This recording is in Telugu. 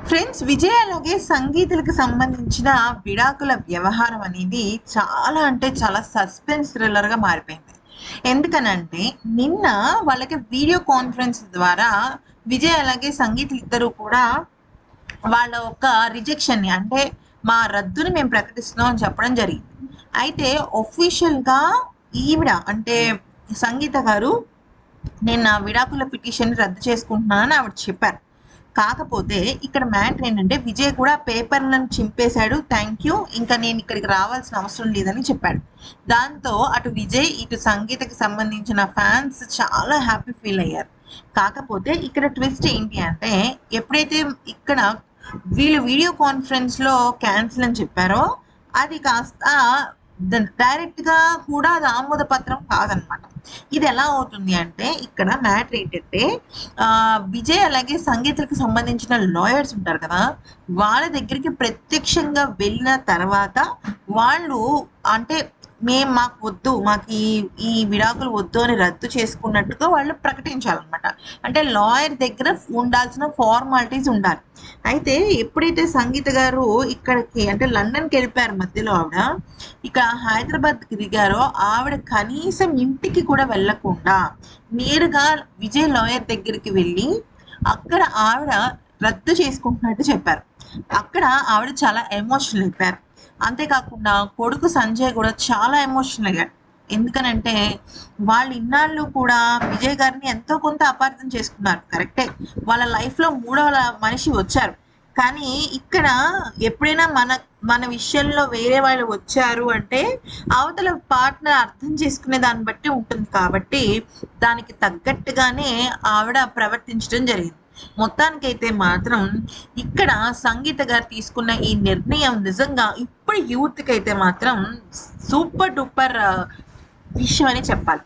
ఫ్రెండ్స్, విజయ్ అలాగే సంగీతలకు సంబంధించిన విడాకుల వ్యవహారం అనేది చాలా అంటే చాలా సస్పెన్స్ థ్రిల్లర్గా మారిపోయింది. ఎందుకనంటే నిన్న వాళ్ళకి వీడియో కాన్ఫరెన్స్ ద్వారా విజయ్ అలాగే సంగీతలు ఇద్దరు కూడా వాళ్ళ ఒక రిజెక్షన్ని అంటే మా రద్దుని మేము ప్రకటిస్తున్నాం అని చెప్పడం జరిగింది. అయితే ఒఫీషియల్గా ఈవిడ అంటే సంగీత గారు నేను నా విడాకుల పిటిషన్ రద్దు చేసుకుంటున్నానని ఆవిడ చెప్పారు. కాకపోతే ఇక్కడ మ్యాటర్ ఏంటంటే విజయ్ కూడా పేపర్లను చింపేశాడు, థ్యాంక్ యూ, ఇంకా నేను ఇక్కడికి రావాల్సిన అవసరం లేదని చెప్పాడు. దాంతో అటు విజయ్ ఇటు సంగీతకి సంబంధించిన ఫ్యాన్స్ చాలా హ్యాపీ ఫీల్ అయ్యారు. కాకపోతే ఇక్కడ ట్విస్ట్ ఏంటి అంటే ఎప్పుడైతే ఇక్కడ వీళ్ళు వీడియో కాన్ఫరెన్స్లో క్యాన్సిల్ అని చెప్పారో అది కాస్త డైరెక్ట్గా కూడా అది ఆమోద పత్రం కాదనమాట. ఇది ఎలా అవుతుంది అంటే ఇక్కడ మ్యాటర్ ఏంటంటే విజయ్ అలాగే సంగీతలకు సంబంధించిన లాయర్స్ ఉంటారు కదా, వాళ్ళ దగ్గరికి ప్రత్యక్షంగా వెళ్ళిన తర్వాత వాళ్ళు అంటే మాకు వద్దు, మాకు ఈ విడాకులు వద్దు అని రద్దు చేసుకున్నట్టుగా వాళ్ళు ప్రకటించాలన్నమాట. అంటే లాయర్ దగ్గర ఉండాల్సిన ఫార్మాలిటీస్ ఉండాలి. అయితే ఎప్పుడైతే సంగీత గారు ఇక్కడికి అంటే లండన్కి వెళ్ళిపోయారు మధ్యలో ఆవిడ, ఇక హైదరాబాద్కి దిగారో ఆవిడ కనీసం ఇంటికి కూడా వెళ్ళకుండా నేరుగా విజయ్ లాయర్ దగ్గరికి వెళ్ళి అక్కడ ఆవిడ రద్దు చేసుకుంటున్నట్టు చెప్పారు. అక్కడ ఆవిడ చాలా ఎమోషనల్ అయిపోయారు. అంతేకాకుండా కొడుకు సంజయ్ కూడా చాలా ఎమోషనల్ అయ్యాడు. ఎందుకనంటే వాళ్ళు ఇన్నాళ్ళు కూడా విజయ్ గారిని ఎంతో కొంత అపార్థం చేసుకున్నారు, కరెక్టే, వాళ్ళ లైఫ్లో మూడవ మనిషి వచ్చారు. కానీ ఇక్కడ ఎప్పుడైనా మన విషయంలో వేరే వాళ్ళు వచ్చారు అంటే అవతల పార్ట్నర్ అర్థం చేసుకునే దాన్ని బట్టి ఉంటుంది. కాబట్టి దానికి తగ్గట్టుగానే ఆవిడ ప్రవర్తించడం జరిగింది. మొత్తానికైతే మాత్రం ఇక్కడ సంగీత గారు తీసుకున్న ఈ నిర్ణయం నిజంగా ఇప్పుడు యూత్కి అయితే మాత్రం సూపర్ డూపర్ విషయం అని చెప్పాలి.